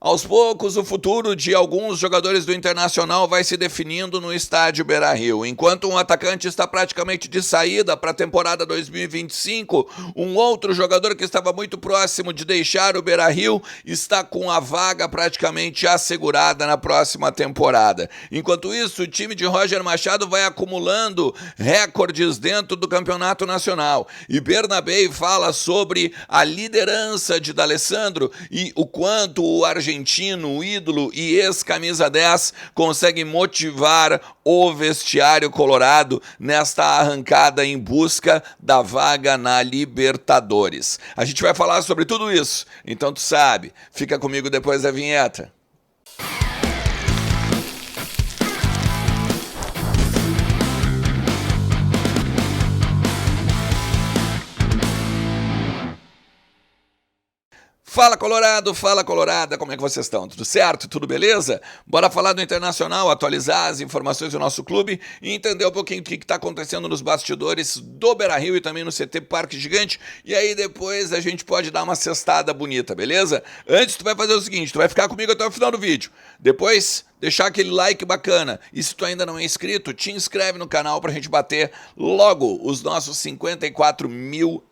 Aos poucos, o futuro de alguns jogadores do Internacional vai se definindo no estádio Beira-Rio. Enquanto um atacante está praticamente de saída para a temporada 2025, um outro jogador que estava muito próximo de deixar o Beira-Rio está com a vaga praticamente assegurada na próxima temporada. Enquanto isso, o time de Roger Machado vai acumulando recordes dentro do Campeonato Nacional. E Bernabei fala sobre a liderança de D'Alessandro e o quanto o argentino, o ídolo e ex-camisa 10, consegue motivar o vestiário colorado nesta arrancada em busca da vaga na Libertadores. A gente vai falar sobre tudo isso, então tu sabe, fica comigo depois da vinheta. Fala Colorado, fala Colorada, como é que vocês estão? Tudo certo? Tudo beleza? Bora falar do Internacional, atualizar as informações do nosso clube e entender um pouquinho o que está acontecendo nos bastidores do Beira-Rio e também no CT Parque Gigante. E aí depois a gente pode dar uma cestada bonita, beleza? Antes tu vai fazer o seguinte, tu vai ficar comigo até o final do vídeo. Depois deixar aquele like bacana. E se tu ainda não é inscrito, te inscreve no canal pra gente bater logo os nossos 54 mil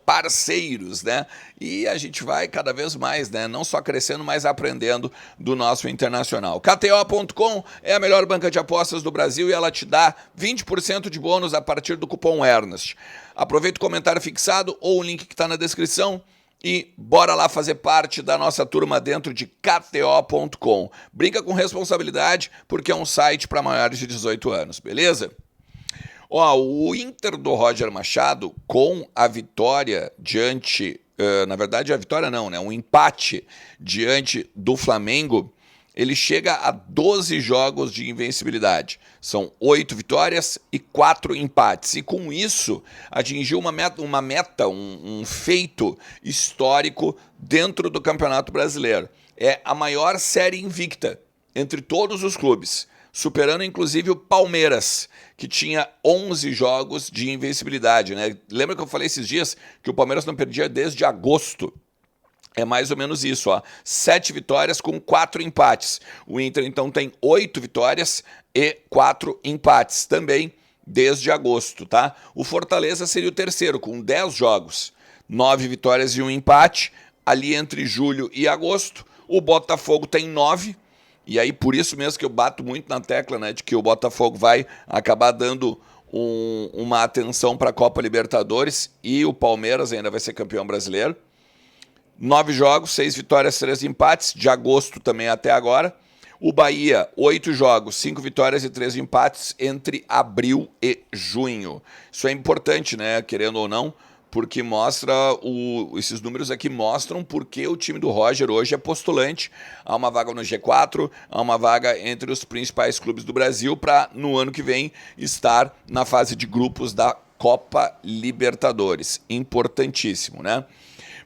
parceiros, né? E a gente vai cada vez mais, né? Não só crescendo, mas aprendendo do nosso Internacional. KTO.com é a melhor banca de apostas do Brasil e ela te dá 20% de bônus a partir do cupom Ernest. Aproveita o comentário fixado ou o link que está na descrição e bora lá fazer parte da nossa turma dentro de KTO.com. Brinca com responsabilidade porque é um site para maiores de 18 anos, beleza? O Inter do Roger Machado, com a vitória diante, na verdade a vitória não, né? Um empate diante do Flamengo, ele chega a 12 jogos de invencibilidade. São 8 vitórias e 4 empates. E com isso, atingiu um feito histórico dentro do Campeonato Brasileiro. É a maior série invicta entre todos os clubes, superando inclusive o Palmeiras, que tinha 11 jogos de invencibilidade, né? Lembra que eu falei esses dias que o Palmeiras não perdia desde agosto? É mais ou menos isso, ó. 7 vitórias com 4 empates. O Inter, então, tem 8 vitórias e 4 empates, também desde agosto, tá? O Fortaleza seria o terceiro, com 10 jogos. 9 vitórias e 1 empate, ali entre julho e agosto. O Botafogo tem 9. E aí, por isso mesmo que eu bato muito na tecla, né, de que o Botafogo vai acabar dando uma atenção para a Copa Libertadores e o Palmeiras ainda vai ser campeão brasileiro. 9 jogos, 6 vitórias, 3 empates, de agosto também até agora. O Bahia, 8 jogos, 5 vitórias e 3 empates entre abril e junho. Isso é importante, né, querendo ou não, porque mostra, esses números aqui mostram porque o time do Roger hoje é postulante a uma vaga no G4, a uma vaga entre os principais clubes do Brasil para, no ano que vem, estar na fase de grupos da Copa Libertadores. Importantíssimo, né?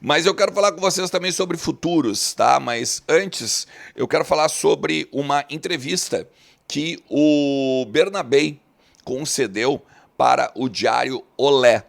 Mas eu quero falar com vocês também sobre futuros, tá? Mas antes, eu quero falar sobre uma entrevista que o Bernabei concedeu para o Diário Olé.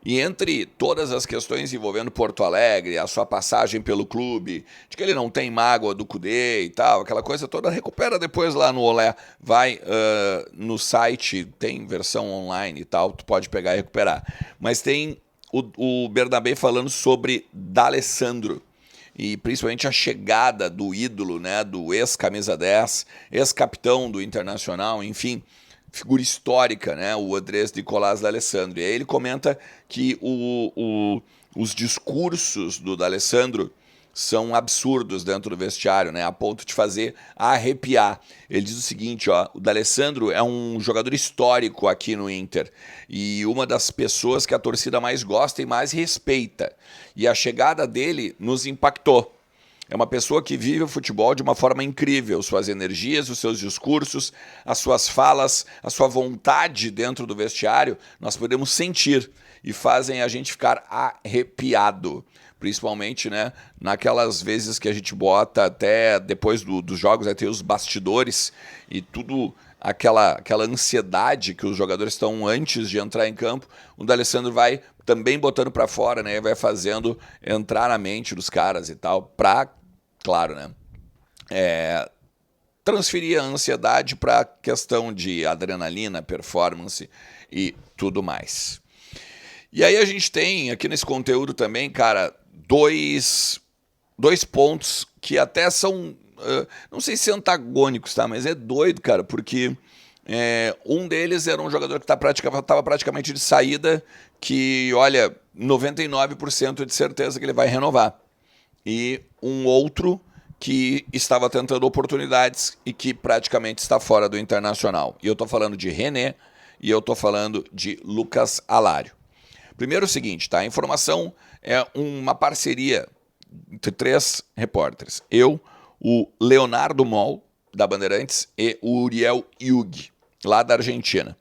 E entre todas as questões envolvendo Porto Alegre, a sua passagem pelo clube, de que ele não tem mágoa do Kudê e tal, aquela coisa toda, recupera depois lá no Olé. Vai no site, tem versão online e tal, tu pode pegar e recuperar. Mas tem o Bernabé falando sobre D'Alessandro e principalmente a chegada do ídolo, né, do ex-camisa 10, ex-capitão do Internacional, enfim, figura histórica, né, o Andrés Nicolás D'Alessandro. E aí ele comenta que os discursos do D'Alessandro são absurdos dentro do vestiário, né, a ponto de fazer arrepiar. Ele diz o seguinte, ó, o D'Alessandro é um jogador histórico aqui no Inter e uma das pessoas que a torcida mais gosta e mais respeita. E a chegada dele nos impactou. É uma pessoa que vive o futebol de uma forma incrível. Suas energias, os seus discursos, as suas falas, a sua vontade dentro do vestiário, nós podemos sentir e fazem a gente ficar arrepiado. Principalmente, né, naquelas vezes que a gente bota até depois dos jogos, até os bastidores e tudo aquela ansiedade que os jogadores estão antes de entrar em campo. O D'Alessandro vai também botando para fora, né, vai fazendo entrar na mente dos caras e tal, pra, claro, né, transferir a ansiedade para a questão de adrenalina, performance e tudo mais. E aí a gente tem aqui nesse conteúdo também, cara, dois pontos que até são, não sei se antagônicos, tá? Mas é doido, cara, porque um deles era um jogador que estava praticamente de saída, que, olha, 99% de certeza que ele vai renovar. E um outro que estava tentando oportunidades e que praticamente está fora do Internacional. E eu estou falando de René e eu estou falando de Lucas Alário. Primeiro o seguinte, tá? A informação é uma parceria entre 3 repórteres. Eu, o Leonardo Moll, da Bandeirantes, e o Uriel Hug, lá da Argentina.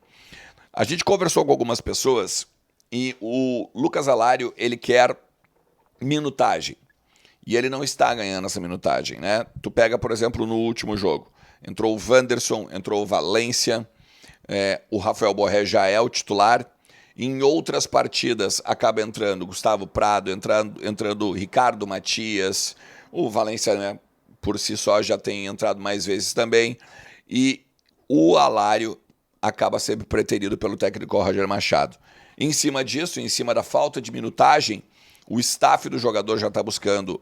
A gente conversou com algumas pessoas e o Lucas Alário, ele quer minutagem. E ele não está ganhando essa minutagem, né? Tu pega, por exemplo, no último jogo. Entrou o Wanderson, entrou o Valência, o Rafael Borré já é o titular. Em outras partidas acaba entrando Gustavo Prado, entrando Ricardo Matias, o Valência, né, por si só já tem entrado mais vezes também. E o Alário acaba sempre preterido pelo técnico Roger Machado. Em cima disso, em cima da falta de minutagem, o staff do jogador já está buscando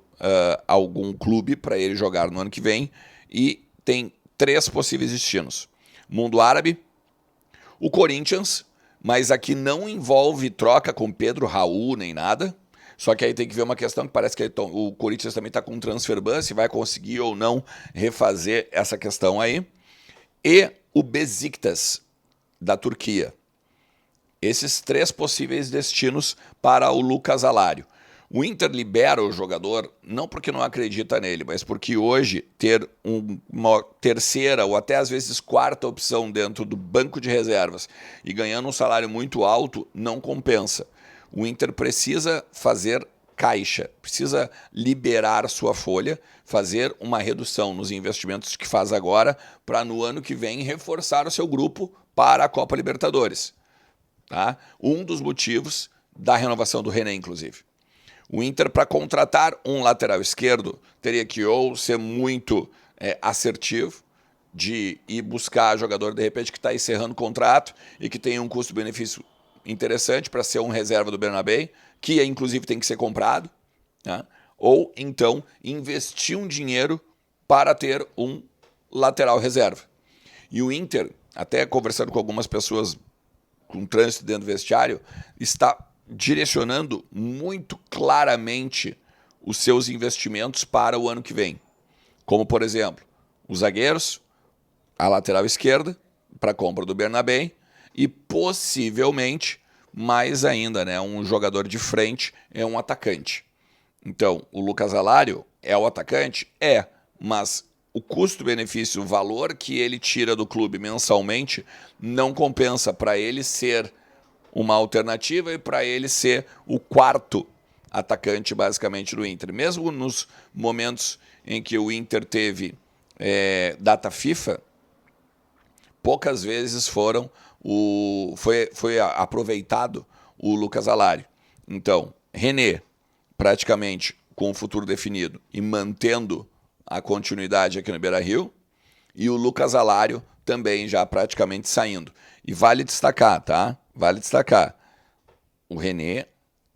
algum clube para ele jogar no ano que vem e tem 3 possíveis destinos. Mundo Árabe, o Corinthians, mas aqui não envolve troca com Pedro Raul nem nada, só que aí tem que ver uma questão que parece que o Corinthians também está com um transfer ban, se vai conseguir ou não refazer essa questão aí. E o Besiktas, da Turquia. Esses 3 possíveis destinos para o Lucas Alário. O Inter libera o jogador, não porque não acredita nele, mas porque hoje ter uma terceira ou até às vezes 4ª opção dentro do banco de reservas e ganhando um salário muito alto não compensa. O Inter precisa fazer caixa, precisa liberar sua folha, fazer uma redução nos investimentos que faz agora para no ano que vem reforçar o seu grupo para a Copa Libertadores. Tá? Um dos motivos da renovação do René, inclusive. O Inter, para contratar um lateral esquerdo, teria que ou ser muito assertivo, de ir buscar jogador, de repente, que está encerrando o contrato e que tem um custo-benefício interessante para ser um reserva do Bernabéu, que inclusive tem que ser comprado, né? Ou então investir um dinheiro para ter um lateral reserva. E o Inter, até conversando com algumas pessoas com trânsito dentro do vestiário, está direcionando muito claramente os seus investimentos para o ano que vem. Como, por exemplo, os zagueiros, a lateral esquerda, para a compra do Bernabéu, e possivelmente, mais ainda, né, um jogador de frente, é um atacante. Então, o Lucas Alário é o atacante? É, mas o custo-benefício, o valor que ele tira do clube mensalmente, não compensa para ele ser uma alternativa e para ele ser o 4º atacante, basicamente, do Inter. Mesmo nos momentos em que o Inter teve data FIFA, poucas vezes foi aproveitado o Lucas Alário. Então, René, praticamente com o futuro definido e mantendo a continuidade aqui no Beira-Rio, e o Lucas Alário também já praticamente saindo. E vale destacar, tá? Vale destacar, o René,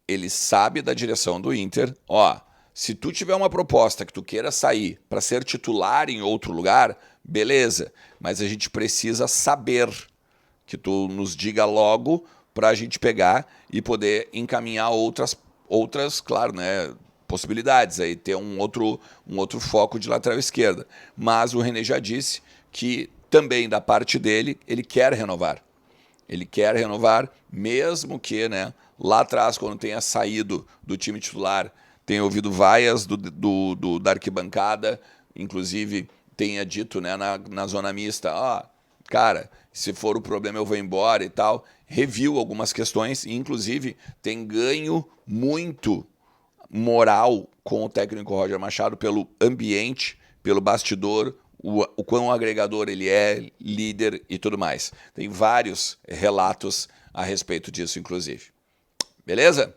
ele sabe da direção do Inter. Ó, se tu tiver uma proposta que tu queira sair para ser titular em outro lugar, beleza, mas a gente precisa saber que tu nos diga logo para a gente pegar e poder encaminhar outras, claro, né, possibilidades, aí ter um outro foco de lateral esquerda. Mas o René já disse que também da parte dele, ele quer renovar. Ele quer renovar, mesmo que, né, lá atrás, quando tenha saído do time titular, tenha ouvido vaias da arquibancada, inclusive tenha dito, né, na zona mista, cara, se for o problema eu vou embora e tal. Reviu algumas questões e, inclusive, tem ganho muito moral com o técnico Roger Machado pelo ambiente, pelo bastidor, o quão agregador ele é, líder e tudo mais. Tem vários relatos a respeito disso, inclusive. Beleza?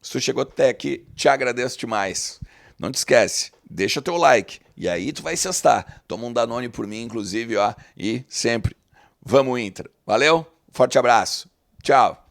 Se tu chegou até aqui, te agradeço demais. Não te esquece, deixa teu like. E aí tu vai cestar. Toma um Danone por mim, inclusive, ó. E sempre, vamos Inter. Valeu, forte abraço. Tchau.